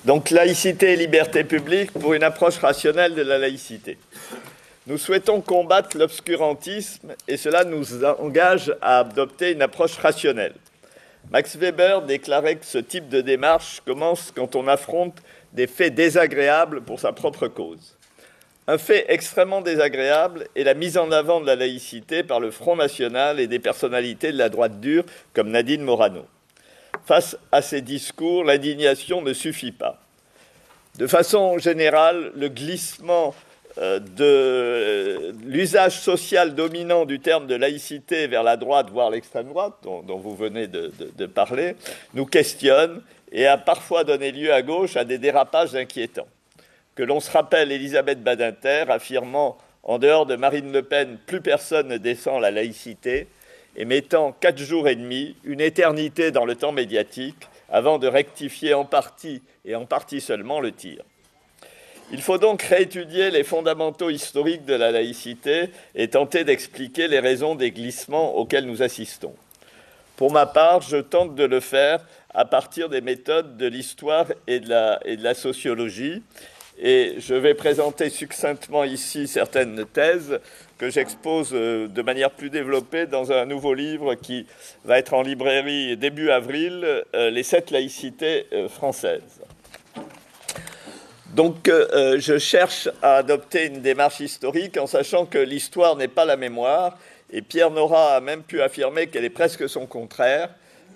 Donc, laïcité et liberté publique pour une approche rationnelle de la laïcité. Nous souhaitons combattre l'obscurantisme et cela nous engage à adopter une approche rationnelle. Max Weber déclarait que ce type de démarche commence quand on affronte des faits désagréables pour sa propre cause. Un fait extrêmement désagréable est la mise en avant de la laïcité par le Front National et des personnalités de la droite dure comme Nadine Morano. Face à ces discours, l'indignation ne suffit pas. De façon générale, le glissement de l'usage social dominant du terme de laïcité vers la droite, voire l'extrême droite, dont vous venez de parler, nous questionne et a parfois donné lieu à gauche à des dérapages inquiétants. Que l'on se rappelle Elisabeth Badinter affirmant « En dehors de Marine Le Pen, plus personne ne descend la laïcité » et mettant 4 jours et demi, une éternité dans le temps médiatique, avant de rectifier en partie, et en partie seulement, le tir. Il faut donc réétudier les fondamentaux historiques de la laïcité et tenter d'expliquer les raisons des glissements auxquels nous assistons. Pour ma part, je tente de le faire à partir des méthodes de l'histoire et de la sociologie. Et je vais présenter succinctement ici certaines thèses que j'expose de manière plus développée dans un nouveau livre qui va être en librairie début avril, Les 7 laïcités françaises. Donc, je cherche à adopter une démarche historique en sachant que l'histoire n'est pas la mémoire. Et Pierre Nora a même pu affirmer qu'elle est presque son contraire.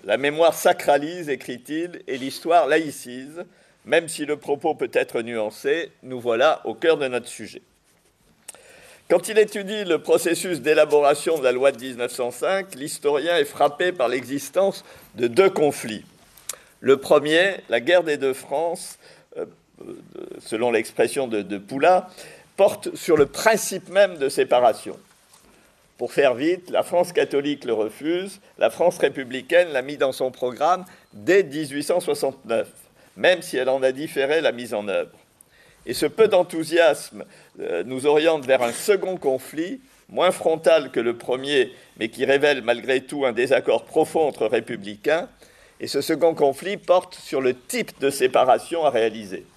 La mémoire sacralise, écrit-il, et l'histoire laïcise. Même si le propos peut être nuancé, nous voilà au cœur de notre sujet. Quand il étudie le processus d'élaboration de la loi de 1905, l'historien est frappé par l'existence de 2 conflits. Le premier, la guerre des 2 France, selon l'expression de Poula, porte sur le principe même de séparation. Pour faire vite, la France catholique le refuse, la France républicaine l'a mis dans son programme dès 1869. Même si elle en a différé la mise en œuvre. Et ce peu d'enthousiasme nous oriente vers un second conflit, moins frontal que le premier, mais qui révèle malgré tout un désaccord profond entre républicains. Et ce second conflit porte sur le type de séparation à réaliser.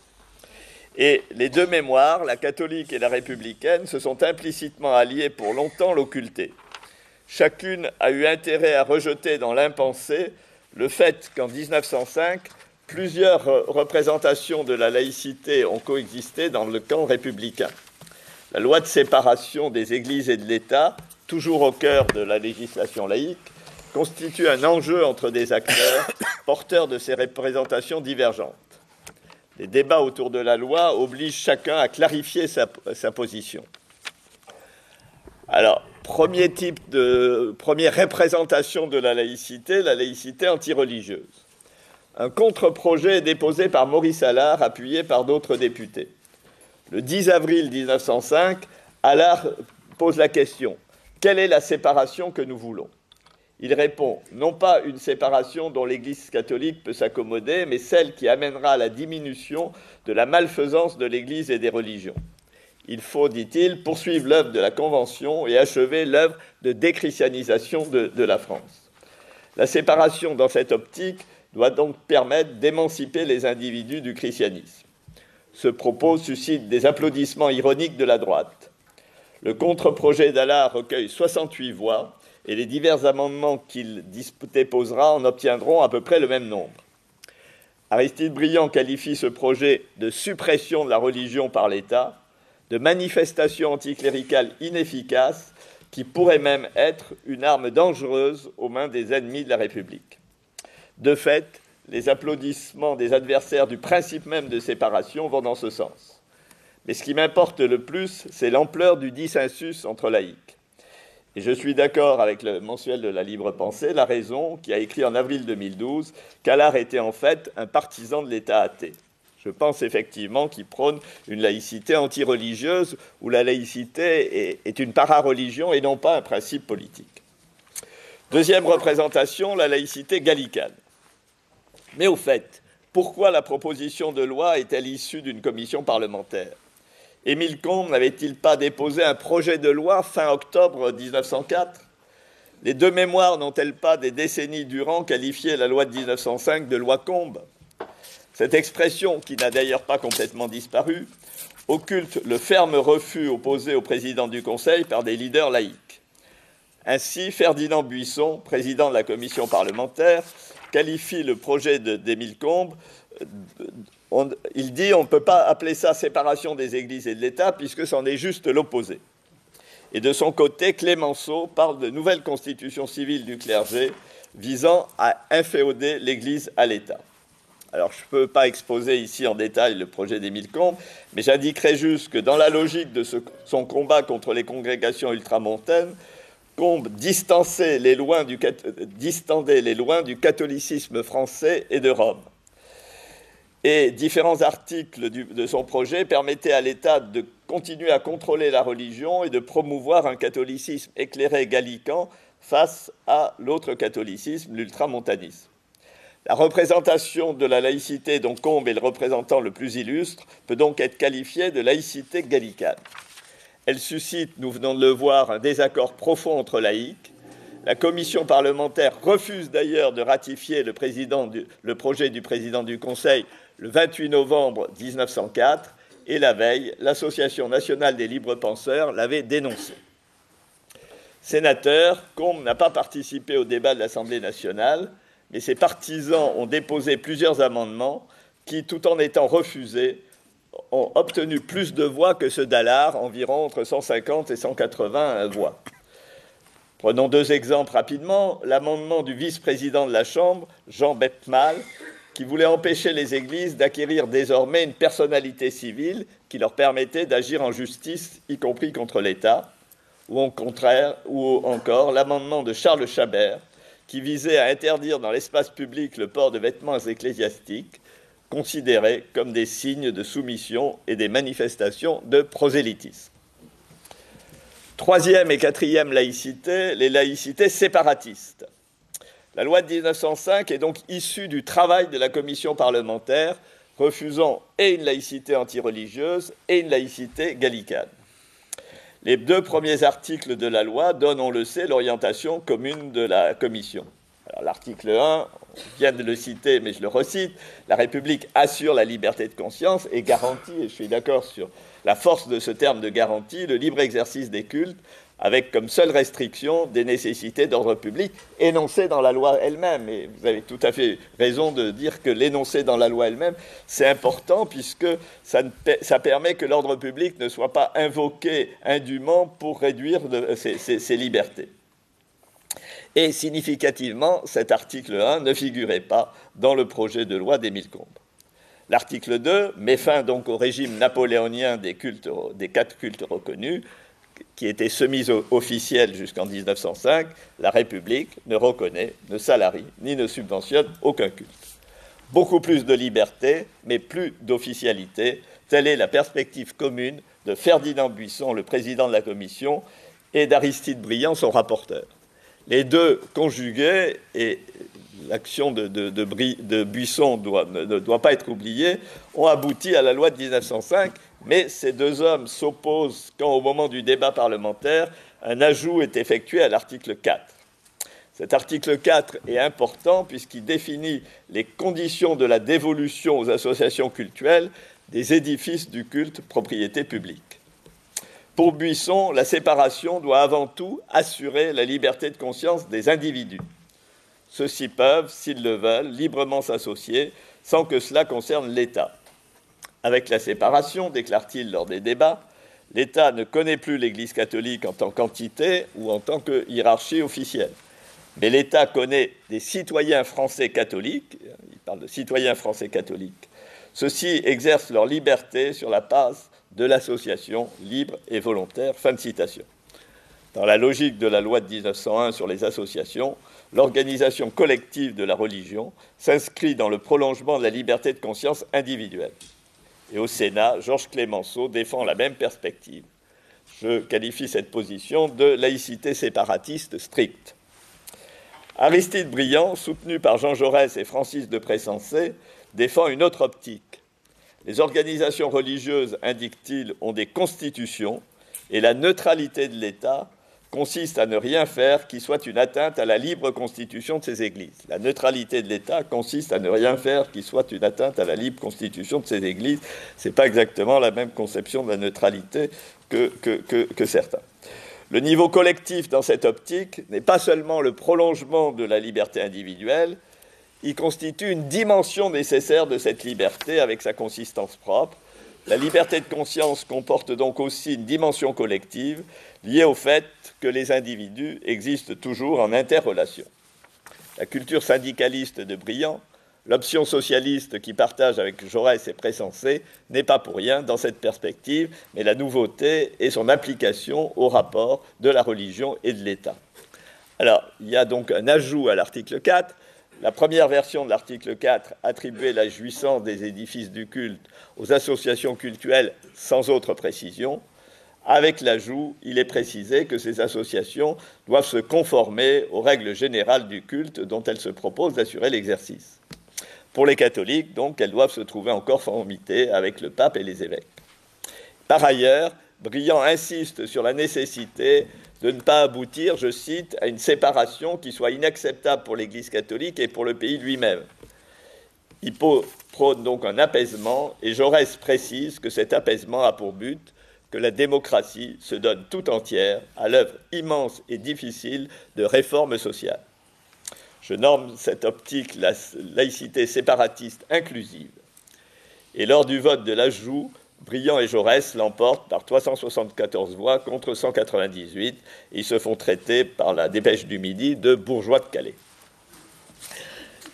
Et les 2 mémoires, la catholique et la républicaine, se sont implicitement alliées pour longtemps l'occulter. Chacune a eu intérêt à rejeter dans l'impensé le fait qu'en 1905, plusieurs représentations de la laïcité ont coexisté dans le camp républicain. La loi de séparation des églises et de l'État, toujours au cœur de la législation laïque, constitue un enjeu entre des acteurs porteurs de ces représentations divergentes. Les débats autour de la loi obligent chacun à clarifier sa position. Alors, première représentation de la laïcité antireligieuse. Un contre-projet est déposé par Maurice Allard, appuyé par d'autres députés. Le 10 avril 1905, Allard pose la question « Quelle est la séparation que nous voulons ?» Il répond « Non pas une séparation dont l'Église catholique peut s'accommoder, mais celle qui amènera à la diminution de la malfaisance de l'Église et des religions. Il faut, dit-il, poursuivre l'œuvre de la Convention et achever l'œuvre de déchristianisation de la France. La séparation dans cette optique doit donc permettre d'émanciper les individus du christianisme. Ce propos suscite des applaudissements ironiques de la droite. Le contre-projet d'Allard recueille 68 voix et les divers amendements qu'il déposera en obtiendront à peu près le même nombre. Aristide Briand qualifie ce projet de suppression de la religion par l'État, de manifestation anticléricale inefficace qui pourrait même être une arme dangereuse aux mains des ennemis de la République. De fait, les applaudissements des adversaires du principe même de séparation vont dans ce sens. Mais ce qui m'importe le plus, c'est l'ampleur du dissensus entre laïcs. Et je suis d'accord avec le mensuel de la Libre Pensée, La Raison, qui a écrit en avril 2012 qu'Allard était en fait un partisan de l'État athée. Je pense effectivement qu'il prône une laïcité anti-religieuse où la laïcité est une para-religion et non pas un principe politique. Deuxième représentation, la laïcité gallicane. Mais au fait, pourquoi la proposition de loi est-elle issue d'une commission parlementaire ? Émile Combes n'avait-il pas déposé un projet de loi fin octobre 1904 ? Les 2 mémoires n'ont-elles pas des décennies durant qualifié la loi de 1905 de loi Combes ? Cette expression, qui n'a d'ailleurs pas complètement disparu, occulte le ferme refus opposé au président du Conseil par des leaders laïcs. Ainsi, Ferdinand Buisson, président de la commission parlementaire, qualifie le projet d'Émile Combes. Il dit on ne peut pas appeler ça séparation des églises et de l'État puisque c'en est juste l'opposé. Et de son côté, Clémenceau parle de nouvelle constitution civile du clergé visant à inféoder l'Église à l'État. Alors, je ne peux pas exposer ici en détail le projet d'Émile Combes, mais j'indiquerai juste que dans la logique de son combat contre les congrégations ultramontaines, Combes distendait les loin du catholicisme français et de Rome. Et différents articles de son projet permettaient à l'État de continuer à contrôler la religion et de promouvoir un catholicisme éclairé gallican face à l'autre catholicisme, l'ultramontanisme. La représentation de la laïcité dont Combes est le représentant le plus illustre peut donc être qualifiée de laïcité gallicane. Elle suscite, nous venons de le voir, un désaccord profond entre laïcs. La commission parlementaire refuse d'ailleurs de ratifier le projet du président du Conseil le 28 novembre 1904, et la veille, l'Association nationale des libres penseurs l'avait dénoncé. Sénateur, Combes n'a pas participé au débat de l'Assemblée nationale, mais ses partisans ont déposé plusieurs amendements qui, tout en étant refusés, ont obtenu plus de voix que ceux d'Allard, environ entre 150 et 180 voix. Prenons deux exemples rapidement. L'amendement du vice-président de la Chambre, Jean Bepmal, qui voulait empêcher les églises d'acquérir désormais une personnalité civile qui leur permettait d'agir en justice, y compris contre l'État, ou encore l'amendement de Charles Chabert, qui visait à interdire dans l'espace public le port de vêtements ecclésiastiques, considérés comme des signes de soumission et des manifestations de prosélytisme. Troisième et quatrième laïcité, les laïcités séparatistes. La loi de 1905 est donc issue du travail de la commission parlementaire, refusant et une laïcité antireligieuse et une laïcité gallicane. Les deux premiers articles de la loi donnent, on le sait, l'orientation commune de la commission. Alors, l'article 1, on vient de le citer, mais je le recite, la République assure la liberté de conscience et garantit, et je suis d'accord sur la force de ce terme de garantie, le libre exercice des cultes, avec comme seule restriction des nécessités d'ordre public énoncées dans la loi elle-même. Et vous avez tout à fait raison de dire que l'énoncé dans la loi elle-même, c'est important puisque ça permet que l'ordre public ne soit pas invoqué indûment pour réduire ses libertés. Et significativement, cet article 1 ne figurait pas dans le projet de loi d'Émile Combes. L'article 2 met fin donc au régime napoléonien des 4 cultes reconnus, qui était semi-officiel jusqu'en 1905. La République ne reconnaît, ne salarie, ni ne subventionne aucun culte. Beaucoup plus de liberté, mais plus d'officialité. Telle est la perspective commune de Ferdinand Buisson, le président de la commission, et d'Aristide Briand, son rapporteur. Les deux conjugués, et l'action de Buisson ne doit pas être oubliée, ont abouti à la loi de 1905, mais ces deux hommes s'opposent quand, au moment du débat parlementaire, un ajout est effectué à l'article 4. Cet article 4 est important puisqu'il définit les conditions de la dévolution aux associations cultuelles des édifices du culte propriété publique. Pour Buisson, la séparation doit avant tout assurer la liberté de conscience des individus. Ceux-ci peuvent, s'ils le veulent, librement s'associer sans que cela concerne l'État. Avec la séparation, déclare-t-il lors des débats, l'État ne connaît plus l'Église catholique en tant qu'entité ou en tant que hiérarchie officielle. Mais l'État connaît des citoyens français catholiques, il parle de citoyens français catholiques. Ceux-ci exercent leur liberté sur la base de l'association libre et volontaire. Fin de citation. Dans la logique de la loi de 1901 sur les associations, l'organisation collective de la religion s'inscrit dans le prolongement de la liberté de conscience individuelle. Et au Sénat, Georges Clémenceau défend la même perspective. Je qualifie cette position de laïcité séparatiste stricte. Aristide Briand, soutenu par Jean Jaurès et Francis de Pressensé, défend une autre optique. Les organisations religieuses, indique-t-il, ont des constitutions et la neutralité de l'État consiste à ne rien faire qui soit une atteinte à la libre constitution de ces églises. La neutralité de l'État consiste à ne rien faire qui soit une atteinte à la libre constitution de ces églises. Ce n'est pas exactement la même conception de la neutralité que certains. Le niveau collectif dans cette optique n'est pas seulement le prolongement de la liberté individuelle, il constitue une dimension nécessaire de cette liberté avec sa consistance propre. La liberté de conscience comporte donc aussi une dimension collective liée au fait que les individus existent toujours en interrelation. La culture syndicaliste de Briand, l'option socialiste qui partage avec Jaurès et Pressensé n'est pas pour rien dans cette perspective, mais la nouveauté est son application au rapport de la religion et de l'État. Alors, il y a donc un ajout à l'article 4. La première version de l'article 4 attribuait la jouissance des édifices du culte aux associations cultuelles sans autre précision. Avec l'ajout, il est précisé que ces associations doivent se conformer aux règles générales du culte dont elles se proposent d'assurer l'exercice. Pour les catholiques, donc, elles doivent se trouver en conformité avec le pape et les évêques. Par ailleurs, Briand insiste sur la nécessité de ne pas aboutir, je cite, à une séparation qui soit inacceptable pour l'Église catholique et pour le pays lui-même. Il prône donc un apaisement, et Jaurès précise que cet apaisement a pour but que la démocratie se donne tout entière à l'œuvre immense et difficile de réforme sociale. Je norme cette optique la laïcité séparatiste inclusive. Et lors du vote de l'ajout, Briand et Jaurès l'emportent par 374 voix contre 198 et ils se font traiter par la Dépêche du Midi de bourgeois de Calais.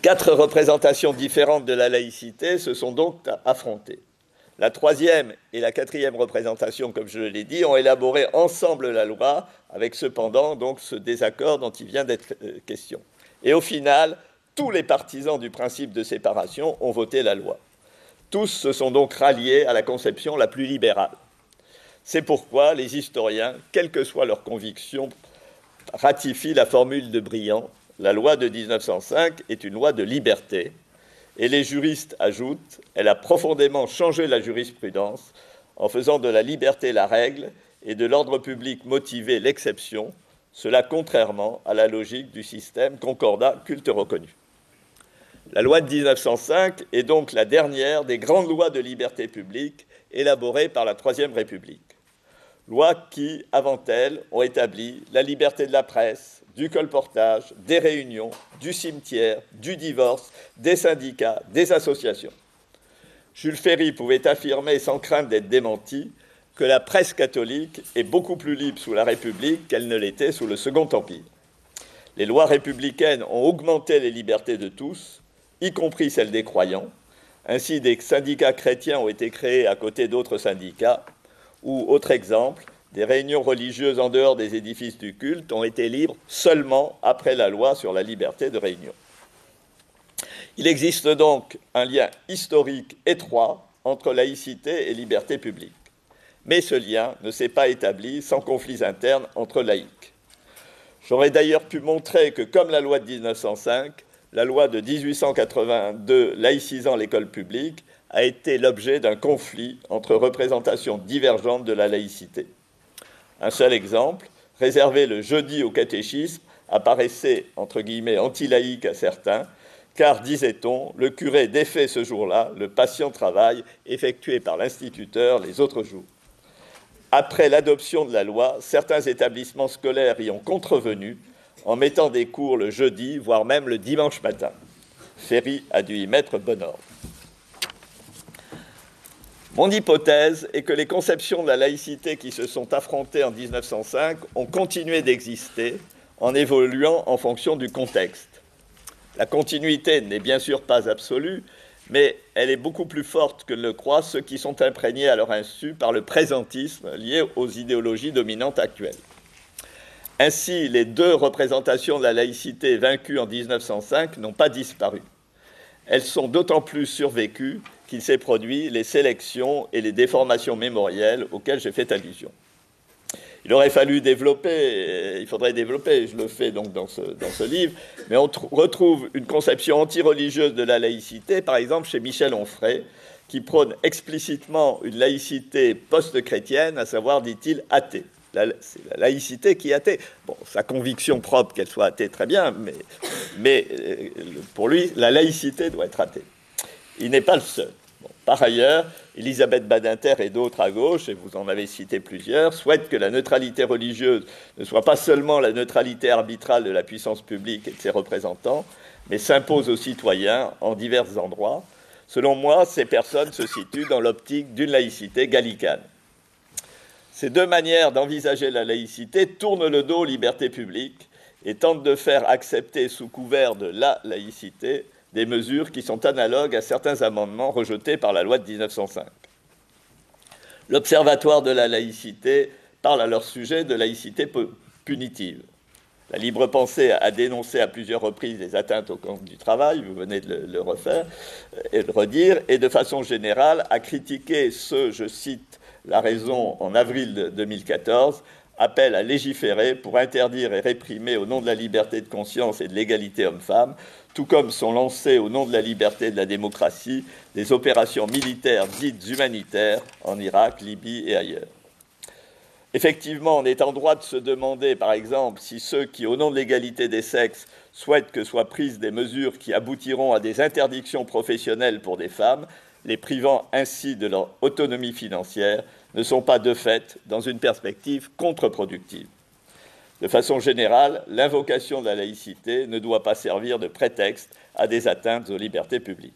4 représentations différentes de la laïcité se sont donc affrontées. La troisième et la quatrième représentation, comme je l'ai dit, ont élaboré ensemble la loi, avec cependant donc ce désaccord dont il vient d'être question. Et au final, tous les partisans du principe de séparation ont voté la loi. Tous se sont donc ralliés à la conception la plus libérale. C'est pourquoi les historiens, quelles que soient leurs convictions, ratifient la formule de Briand. La loi de 1905 est une loi de liberté. Et les juristes ajoutent, elle a profondément changé la jurisprudence en faisant de la liberté la règle et de l'ordre public motivé l'exception, cela contrairement à la logique du système concordat culte reconnu. La loi de 1905 est donc la dernière des grandes lois de liberté publique élaborées par la Troisième République. Lois qui, avant elle, ont établi la liberté de la presse, du colportage, des réunions, du cimetière, du divorce, des syndicats, des associations. Jules Ferry pouvait affirmer, sans crainte d'être démenti, que la presse catholique est beaucoup plus libre sous la République qu'elle ne l'était sous le Second Empire. Les lois républicaines ont augmenté les libertés de tous, y compris celles des croyants. Ainsi, des syndicats chrétiens ont été créés à côté d'autres syndicats, ou, autre exemple, des réunions religieuses en dehors des édifices du culte ont été libres seulement après la loi sur la liberté de réunion. Il existe donc un lien historique étroit entre laïcité et liberté publique. Mais ce lien ne s'est pas établi sans conflits internes entre laïcs. J'aurais d'ailleurs pu montrer que, comme la loi de 1905, la loi de 1882 laïcisant l'école publique a été l'objet d'un conflit entre représentations divergentes de la laïcité. Un seul exemple, réservé le jeudi au catéchisme, apparaissait, entre guillemets, anti-laïque à certains, car, disait-on, le curé défait ce jour-là le patient travail effectué par l'instituteur les autres jours. Après l'adoption de la loi, certains établissements scolaires y ont contrevenu en mettant des cours le jeudi, voire même le dimanche matin. Ferry a dû y mettre bon ordre. Mon hypothèse est que les conceptions de la laïcité qui se sont affrontées en 1905 ont continué d'exister en évoluant en fonction du contexte. La continuité n'est bien sûr pas absolue, mais elle est beaucoup plus forte que ne le croient ceux qui sont imprégnés à leur insu par le présentisme lié aux idéologies dominantes actuelles. Ainsi, les 2 représentations de la laïcité vaincues en 1905 n'ont pas disparu. Elles sont d'autant plus survécues qu'il s'est produit les sélections et les déformations mémorielles auxquelles j'ai fait allusion. Il faudrait développer, je le fais donc dans ce livre, mais on retrouve une conception anti-religieuse de la laïcité, par exemple chez Michel Onfray, qui prône explicitement une laïcité post-chrétienne, à savoir, dit-il, athée. c'est la laïcité qui est athée. Bon, sa conviction propre qu'elle soit athée, très bien, mais pour lui, la laïcité doit être athée. Il n'est pas le seul. Bon, par ailleurs, Elisabeth Badinter et d'autres à gauche, et vous en avez cité plusieurs, souhaitent que la neutralité religieuse ne soit pas seulement la neutralité arbitrale de la puissance publique et de ses représentants, mais s'impose aux citoyens en divers endroits. Selon moi, ces personnes se situent dans l'optique d'une laïcité gallicane. Ces deux manières d'envisager la laïcité tournent le dos aux libertés publiques et tentent de faire accepter sous couvert de la laïcité des mesures qui sont analogues à certains amendements rejetés par la loi de 1905. L'Observatoire de la laïcité parle à leur sujet de laïcité punitive. La Libre Pensée a dénoncé à plusieurs reprises les atteintes au code du travail, vous venez de le refaire et de redire, et de façon générale a critiqué ce, je cite, La Raison en avril 2014, appelle à légiférer pour interdire et réprimer au nom de la liberté de conscience et de l'égalité homme-femme, tout comme sont lancées au nom de la liberté et de la démocratie des opérations militaires dites humanitaires en Irak, Libye et ailleurs. Effectivement, on est en droit de se demander, par exemple, si ceux qui, au nom de l'égalité des sexes, souhaitent que soient prises des mesures qui aboutiront à des interdictions professionnelles pour des femmes, les privant ainsi de leur autonomie financière, ne sont pas de fait dans une perspective contre-productive. De façon générale, l'invocation de la laïcité ne doit pas servir de prétexte à des atteintes aux libertés publiques.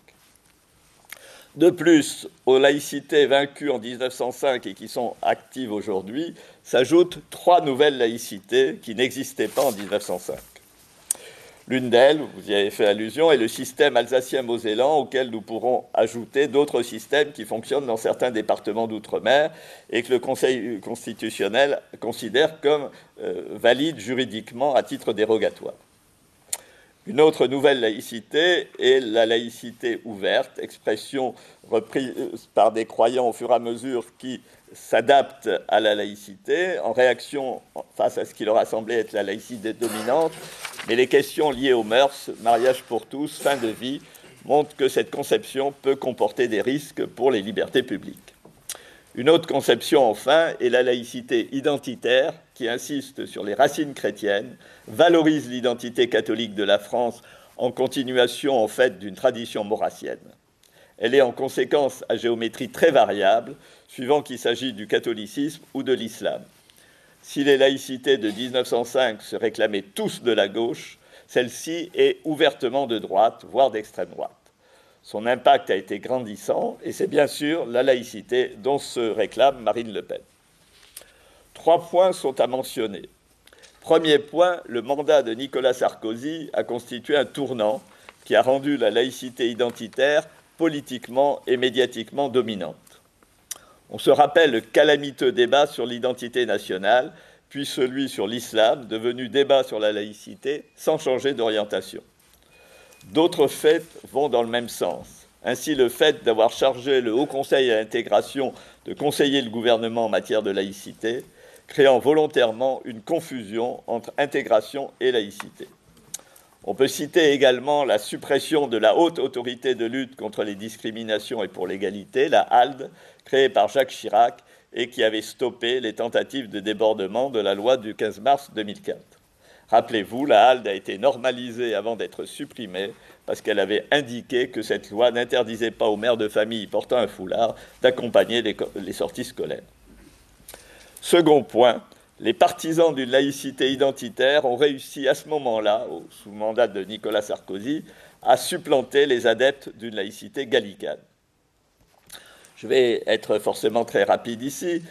De plus, aux laïcités vaincues en 1905 et qui sont actives aujourd'hui, s'ajoutent 3 nouvelles laïcités qui n'existaient pas en 1905. L'une d'elles, vous y avez fait allusion, est le système alsacien-mosellan auquel nous pourrons ajouter d'autres systèmes qui fonctionnent dans certains départements d'outre-mer et que le Conseil constitutionnel considère comme valides juridiquement à titre dérogatoire. Une autre nouvelle laïcité est la laïcité ouverte, expression reprise par des croyants au fur et à mesure qui s'adaptent à la laïcité en réaction face à ce qui leur a semblé être la laïcité dominante, mais les questions liées aux mœurs, mariage pour tous, fin de vie, montrent que cette conception peut comporter des risques pour les libertés publiques. Une autre conception, enfin, est la laïcité identitaire, qui insiste sur les racines chrétiennes, valorise l'identité catholique de la France en continuation, en fait, d'une tradition maurassienne. Elle est en conséquence à géométrie très variable, suivant qu'il s'agit du catholicisme ou de l'islam. Si les laïcités de 1905 se réclamaient tous de la gauche, celle-ci est ouvertement de droite, voire d'extrême droite. Son impact a été grandissant, et c'est bien sûr la laïcité dont se réclame Marine Le Pen. 3 points sont à mentionner. Premier point, le mandat de Nicolas Sarkozy a constitué un tournant qui a rendu la laïcité identitaire politiquement et médiatiquement dominante. On se rappelle le calamiteux débat sur l'identité nationale, puis celui sur l'islam, devenu débat sur la laïcité sans changer d'orientation. D'autres faits vont dans le même sens. Ainsi, le fait d'avoir chargé le Haut Conseil à l'intégration de conseiller le gouvernement en matière de laïcité, créant volontairement une confusion entre intégration et laïcité. On peut citer également la suppression de la Haute Autorité de lutte contre les discriminations et pour l'égalité, la HALD, créée par Jacques Chirac et qui avait stoppé les tentatives de débordement de la loi du 15 mars 2004. Rappelez-vous, la HALD a été normalisée avant d'être supprimée parce qu'elle avait indiqué que cette loi n'interdisait pas aux mères de famille portant un foulard d'accompagner les sorties scolaires. Second point, les partisans d'une laïcité identitaire ont réussi à ce moment-là, sous le mandat de Nicolas Sarkozy, à supplanter les adeptes d'une laïcité gallicane. Je vais être forcément très rapide ici,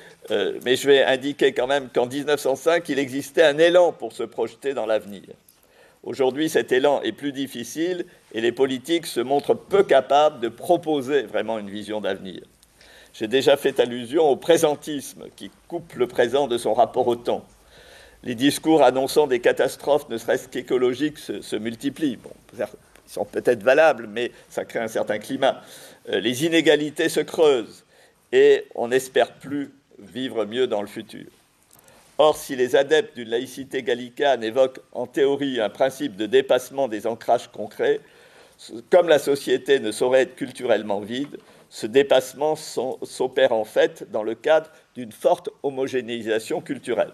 mais je vais indiquer quand même qu'en 1905, il existait un élan pour se projeter dans l'avenir. Aujourd'hui, cet élan est plus difficile et les politiques se montrent peu capables de proposer vraiment une vision d'avenir. J'ai déjà fait allusion au présentisme qui coupe le présent de son rapport au temps. Les discours annonçant des catastrophes, ne serait-ce qu'écologiques, se multiplient. Bon, ils sont peut-être valables, mais ça crée un certain climat. Les inégalités se creusent et on n'espère plus vivre mieux dans le futur. Or, si les adeptes d'une laïcité gallicane évoquent en théorie un principe de dépassement des ancrages concrets, comme la société ne saurait être culturellement vide, Ce dépassement s'opère en fait dans le cadre d'une forte homogénéisation culturelle.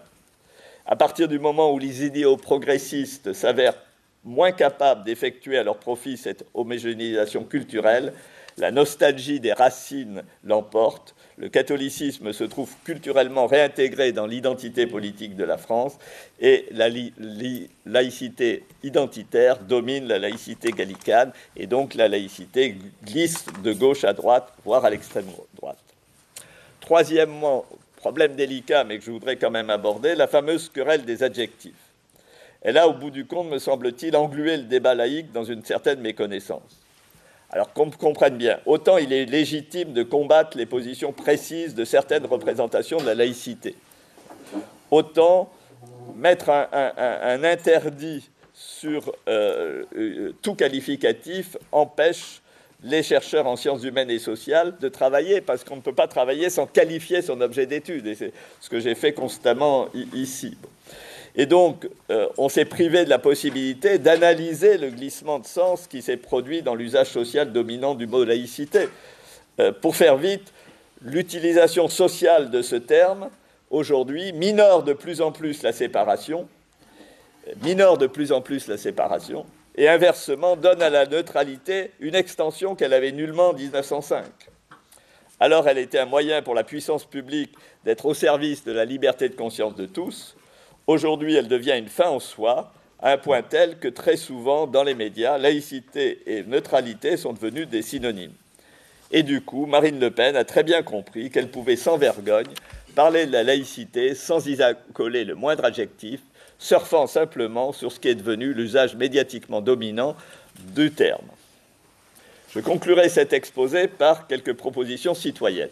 À partir du moment où les idéaux progressistes s'avèrent moins capables d'effectuer à leur profit cette homogénéisation culturelle, la nostalgie des racines l'emporte, le catholicisme se trouve culturellement réintégré dans l'identité politique de la France et la laïcité identitaire domine la laïcité gallicane et donc la laïcité glisse de gauche à droite, voire à l'extrême droite. Troisièmement, problème délicat mais que je voudrais quand même aborder, la fameuse querelle des adjectifs. Elle a, au bout du compte, me semble-t-il, englué le débat laïque dans une certaine méconnaissance. Alors qu'on comprenne bien, autant il est légitime de combattre les positions précises de certaines représentations de la laïcité, autant mettre un interdit sur tout qualificatif empêche les chercheurs en sciences humaines et sociales de travailler, parce qu'on ne peut pas travailler sans qualifier son objet d'étude, et c'est ce que j'ai fait constamment ici. Et donc, on s'est privé de la possibilité d'analyser le glissement de sens qui s'est produit dans l'usage social dominant du mot laïcité. Pour faire vite, l'utilisation sociale de ce terme, aujourd'hui, minore de plus en plus la séparation, et inversement, donne à la neutralité une extension qu'elle avait nullement en 1905. Alors, elle était un moyen pour la puissance publique d'être au service de la liberté de conscience de tous. Aujourd'hui, elle devient une fin en soi, à un point tel que très souvent, dans les médias, laïcité et neutralité sont devenus des synonymes. Et du coup, Marine Le Pen a très bien compris qu'elle pouvait sans vergogne parler de la laïcité sans y accoler le moindre adjectif, surfant simplement sur ce qui est devenu l'usage médiatiquement dominant du terme. Je conclurai cet exposé par quelques propositions citoyennes.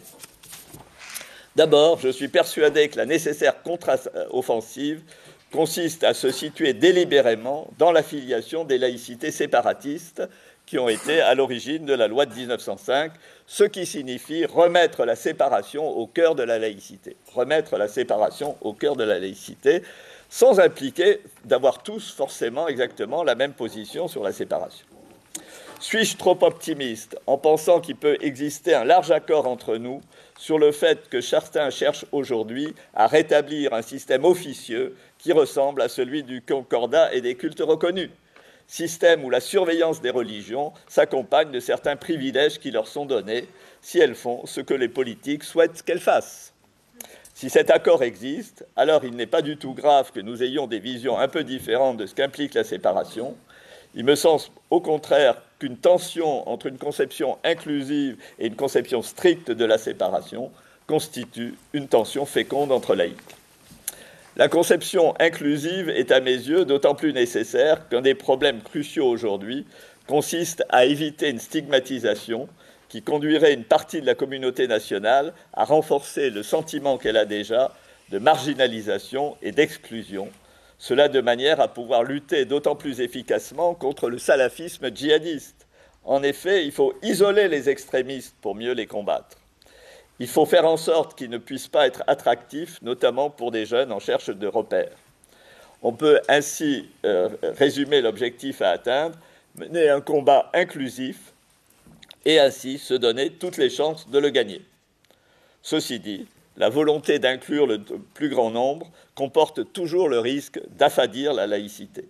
D'abord, je suis persuadé que la nécessaire contre-offensive consiste à se situer délibérément dans l'affiliation des laïcités séparatistes qui ont été à l'origine de la loi de 1905, ce qui signifie remettre la séparation au cœur de la laïcité. Remettre la séparation au cœur de la laïcité, sans impliquer d'avoir tous forcément exactement la même position sur la séparation. Suis-je trop optimiste en pensant qu'il peut exister un large accord entre nous sur le fait que certains cherchent aujourd'hui à rétablir un système officieux qui ressemble à celui du concordat et des cultes reconnus, système où la surveillance des religions s'accompagne de certains privilèges qui leur sont donnés si elles font ce que les politiques souhaitent qu'elles fassent. Si cet accord existe, alors il n'est pas du tout grave que nous ayons des visions un peu différentes de ce qu'implique la séparation. Il me semble au contraire qu'une tension entre une conception inclusive et une conception stricte de la séparation constitue une tension féconde entre laïcs. La conception inclusive est à mes yeux d'autant plus nécessaire qu'un des problèmes cruciaux aujourd'hui consiste à éviter une stigmatisation qui conduirait une partie de la communauté nationale à renforcer le sentiment qu'elle a déjà de marginalisation et d'exclusion, cela de manière à pouvoir lutter d'autant plus efficacement contre le salafisme djihadiste. En effet, il faut isoler les extrémistes pour mieux les combattre. Il faut faire en sorte qu'ils ne puissent pas être attractifs, notamment pour des jeunes en cherche de repères. On peut ainsi résumer l'objectif à atteindre, mener un combat inclusif et ainsi se donner toutes les chances de le gagner. Ceci dit, la volonté d'inclure le plus grand nombre comporte toujours le risque d'affadir la laïcité.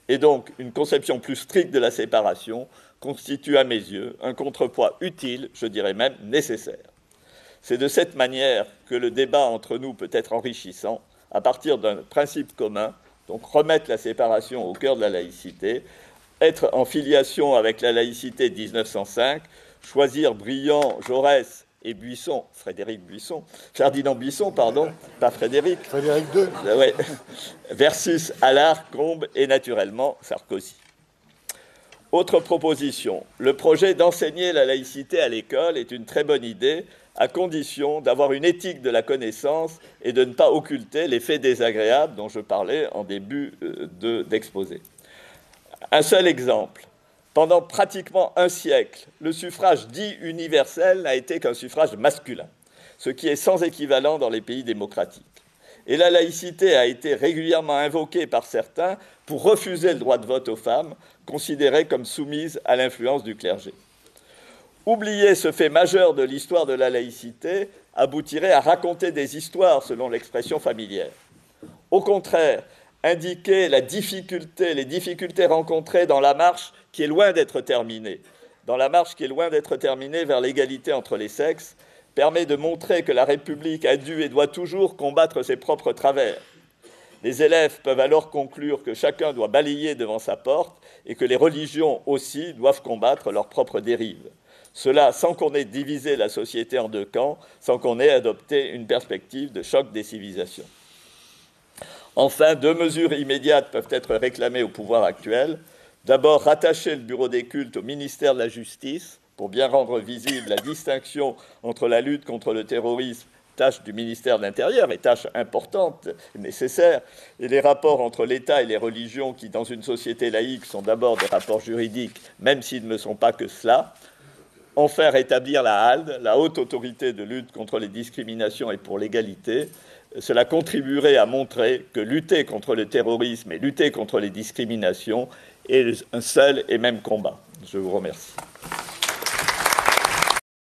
Et donc, une conception plus stricte de la séparation constitue à mes yeux un contrepoids utile, je dirais même nécessaire. C'est de cette manière que le débat entre nous peut être enrichissant, à partir d'un principe commun, donc remettre la séparation au cœur de la laïcité, être en filiation avec la laïcité de 1905, choisir Briand, Jaurès et Buisson, Ferdinand Buisson, pas Frédéric. Frédéric II. Ouais, versus Allard, Combes et naturellement Sarkozy. Autre proposition, le projet d'enseigner la laïcité à l'école est une très bonne idée, à condition d'avoir une éthique de la connaissance et de ne pas occulter les faits désagréables dont je parlais en début d'exposé. Un seul exemple. Pendant pratiquement un siècle, le suffrage dit universel n'a été qu'un suffrage masculin, ce qui est sans équivalent dans les pays démocratiques. Et la laïcité a été régulièrement invoquée par certains pour refuser le droit de vote aux femmes, considérées comme soumises à l'influence du clergé. Oublier ce fait majeur de l'histoire de la laïcité aboutirait à raconter des histoires, selon l'expression familière. Au contraire, indiquer les difficultés rencontrées dans la marche qui est loin d'être terminée, vers l'égalité entre les sexes, permet de montrer que la République a dû et doit toujours combattre ses propres travers. Les élèves peuvent alors conclure que chacun doit balayer devant sa porte et que les religions aussi doivent combattre leurs propres dérives. Cela sans qu'on ait divisé la société en deux camps, sans qu'on ait adopté une perspective de choc des civilisations. Enfin, 2 mesures immédiates peuvent être réclamées au pouvoir actuel. D'abord, rattacher le bureau des cultes au ministère de la Justice pour bien rendre visible la distinction entre la lutte contre le terrorisme, tâche du ministère de l'Intérieur et tâche importante, nécessaire, et les rapports entre l'État et les religions qui, dans une société laïque, sont d'abord des rapports juridiques, même s'ils ne sont pas que cela. Enfin, rétablir la HALD, la haute autorité de lutte contre les discriminations et pour l'égalité. Cela contribuerait à montrer que lutter contre le terrorisme et lutter contre les discriminations est un seul et même combat. Je vous remercie.